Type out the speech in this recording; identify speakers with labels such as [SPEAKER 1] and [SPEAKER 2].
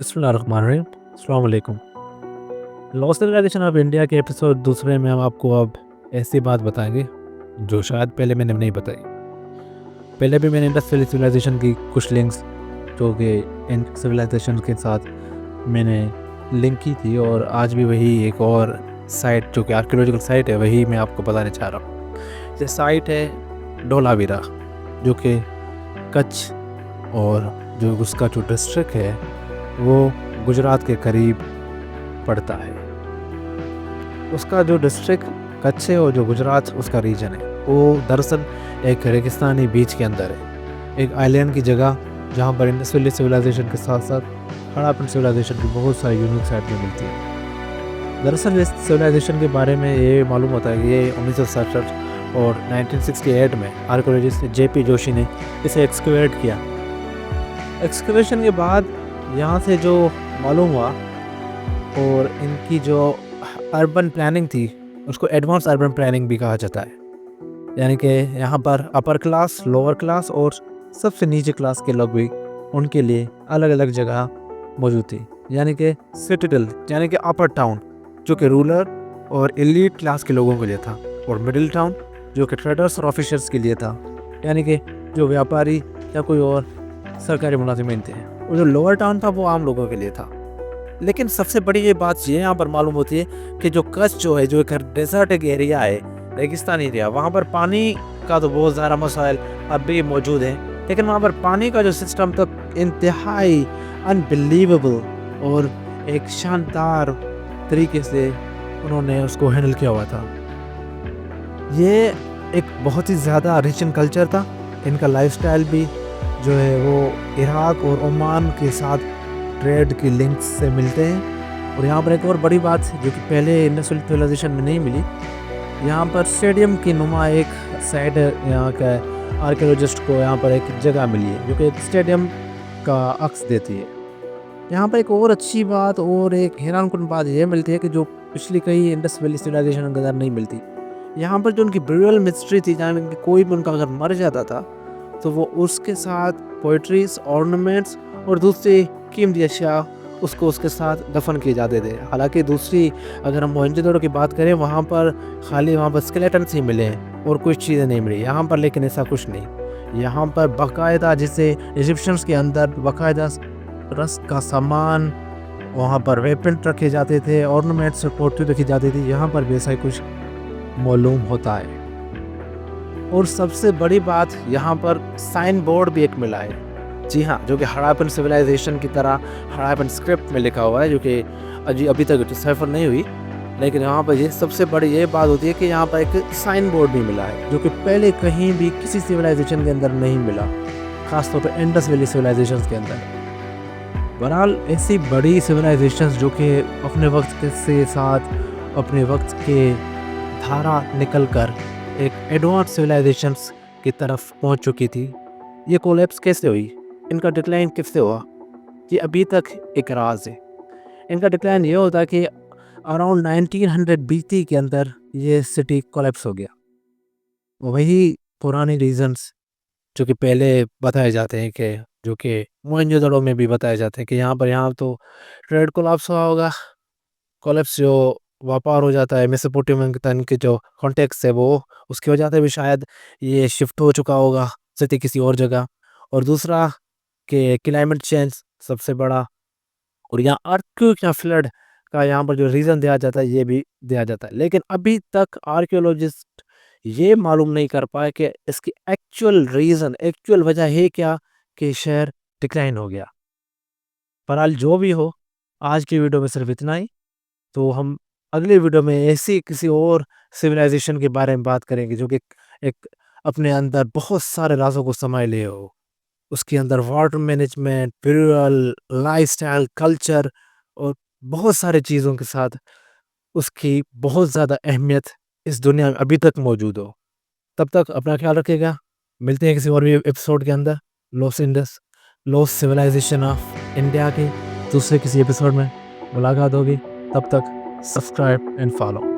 [SPEAKER 1] बिस्मिल्लाहिर्रहमानिर्रहीम। अस्सलाम वालेकुम। लॉस्ट सिविलाइजेशन ऑफ इंडिया के एपिसोड दूसरे में हम आपको अब ऐसी बात बताएंगे जो शायद पहले मैंने नहीं बताई। पहले भी मैंने इंडस वैली सिविलाइजेशन की कुछ लिंक्स जो कि इन सिविलाइजेशन के साथ मैंने लिंक की थी, और आज भी वही एक और साइट जो कि आर्कियोलॉजिकल साइट है वही मैं आपको बताने चाह रहा हूँ। ये साइट है धोलावीरा, जो कि कच्छ और जो उसका जो डिस्ट्रिक्ट है वो गुजरात के करीब पड़ता है। उसका जो डिस्ट्रिक्ट कच्छ है और जो गुजरात उसका रीजन है वो दरअसल एक रेगिस्तानी बीच के अंदर है, एक आइलैंड की जगह जहाँ पर इंडस वैली सिविलाइजेशन के साथ साथ हड़प्पन सिविलाइजेशन की बहुत सारी यूनिक साइट भी मिलती है। दरअसल इस सिविलाइजेशन के बारे में ये मालूम होता है कि ये 1967 और 1968 में आर्कियोलॉजिस्ट JP जोशी ने इसे एक्सकवेट किया। एक्सकवेशन के बाद यहाँ से जो मालूम हुआ, और इनकी जो अर्बन प्लानिंग थी उसको एडवांस अर्बन प्लानिंग भी कहा जाता है, यानी कि यहाँ पर अपर क्लास, लोअर क्लास और सबसे नीचे क्लास के लोग भी, उनके लिए अलग अलग जगह मौजूद थी। यानी कि सिटिडल यानी कि अपर टाउन जो कि रूलर और एलीट क्लास के लोगों के लिए था, और मिडिल टाउन जो कि ट्रेडर्स और ऑफिसर्स के लिए था, यानी कि जो व्यापारी या कोई और सरकारी मुलाजिमीन थे, और जो लोअर टाउन था वो आम लोगों के लिए था। लेकिन सबसे बड़ी ये बात ये यहाँ पर मालूम होती है कि जो कच्छ जो है, जो एक डेजर्ट एरिया है, रेगिस्तानी एरिया, वहाँ पर पानी का तो बहुत ज़्यादा मसाइल अब भी मौजूद है, लेकिन वहाँ पर पानी का जो सिस्टम तो इंतहाई अनबिलीवेबल और एक शानदार तरीके से उन्होंने उसको हैंडल किया हुआ था। ये एक बहुत ही ज़्यादा रिच इन कल्चर था। इनका लाइफस्टाइल भी जो है वो इराक और ओमान के साथ ट्रेड की लिंक्स से मिलते हैं। और यहाँ पर एक और बड़ी बात जो कि पहले इंडस वैली सिविलाइजेशन में नहीं मिली, यहाँ पर स्टेडियम की नुमा एक साइड यहाँ का आर्कियोलॉजिस्ट को यहाँ पर एक जगह मिली है जो कि एक स्टेडियम का अक्स देती है। यहाँ पर एक और अच्छी बात और एक हैरानकुन बात यह मिलती है कि जो पिछली कई इंडस वैली सिविलाइजेशन के अंदर नहीं मिलती। यहाँ पर जो उनकी ब्यूरल मिस्ट्री थी, जहाँ कि कोई भी उनका अगर मर जाता था तो वो उसके साथ पोइट्रीज, ऑर्नामेंट्स और दूसरी कीमती अशिया उसको उसके साथ दफन किए जाते थे। हालांकि दूसरी अगर हम मोहनजोदड़ो की बात करें, वहाँ पर खाली वहाँ पर स्केलेटन्स ही मिले हैं और कुछ चीज़ें नहीं मिली। यहाँ पर लेकिन ऐसा कुछ नहीं। यहाँ पर बाकायदा जैसे इजिप्शियंस के अंदर बाकायदा रस का सामान, वहाँ पर वेपन रखे जाते थे, ऑर्नामेंट्स और पोट्री रखी जाती थी, यहाँ पर भी ऐसा कुछ मालूम होता है। और सबसे बड़ी बात, यहाँ पर साइन बोर्ड भी एक मिला है, जी हाँ, जो कि हड़प्पन सिविलाइजेशन की तरह हड़प्पन स्क्रिप्ट में लिखा हुआ है, जो कि अभी तक डिसाइफर नहीं हुई। लेकिन यहाँ पर ये सबसे बड़ी ये बात होती है कि यहाँ पर एक साइन बोर्ड भी मिला है जो कि पहले कहीं भी किसी सिविलाइजेशन के अंदर नहीं मिला, खासतौर पर इंडस वैली सिविलाइजेशन के अंदर। बहरहाल ऐसी बड़ी सिविलाइजेशन जो कि अपने वक्त के साथ अपने वक्त के धारा निकल कर एक एडवांस सिविलाइजेशन की तरफ पहुंच चुकी थी, ये कोलैप्स कैसे हुई, इनका डिक्लाइन किससे हुआ, ये अभी तक एक राज है। इनका डिक्लाइन ये होता है कि अराउंड 1900 BC के अंदर ये सिटी कोलैप्स हो गया। वही पुराने रीजंस जो कि पहले बताए जाते हैं, कि जो कि मोहनजोदड़ो में भी बताए जाते हैं कि यहाँ तो ट्रेड कोलैप्स हुआ होगा। कोलैप्स जो व्यापार हो जाता है, मेसोपोटामिया के जो कॉन्टेक्स्ट है वो उसकी वजह से भी शायद ये शिफ्ट हो चुका होगा सिटी किसी और जगह। और दूसरा कि क्लाइमेट चेंज सबसे बड़ा, और यहाँ अर्थक्वेक या फ्लड का यहाँ पर जो रीज़न दिया जाता है ये भी दिया जाता है। लेकिन अभी तक आर्कियोलॉजिस्ट ये मालूम नहीं कर पाए कि इसकी एक्चुअल रीज़न, एक्चुअल वजह है क्या कि शहर डिक्लाइन हो गया। बहरहाल जो भी हो, आज की वीडियो में सिर्फ इतना ही। तो हम अगले वीडियो में ऐसी किसी और सिविलाइजेशन के बारे में बात करेंगे जो कि एक अपने अंदर बहुत सारे राजों को समाये लिए हो। उसके अंदर water management, burial, lifestyle, culture और बहुत सारे चीज़ों के साथ उसकी बहुत ज़्यादा अहमियत इस दुनिया में अभी तक मौजूद हो। तब तक अपना ख्याल रखिएगा। मिलते हैं किसी और भी एपिसोड के अंदर। लॉस्ट सिविलाइजेशन ऑफ इंडिया के दूसरे किसी एपिसोड में मुलाकात होगी। तब तक सब्सक्राइब एंड फॉलो।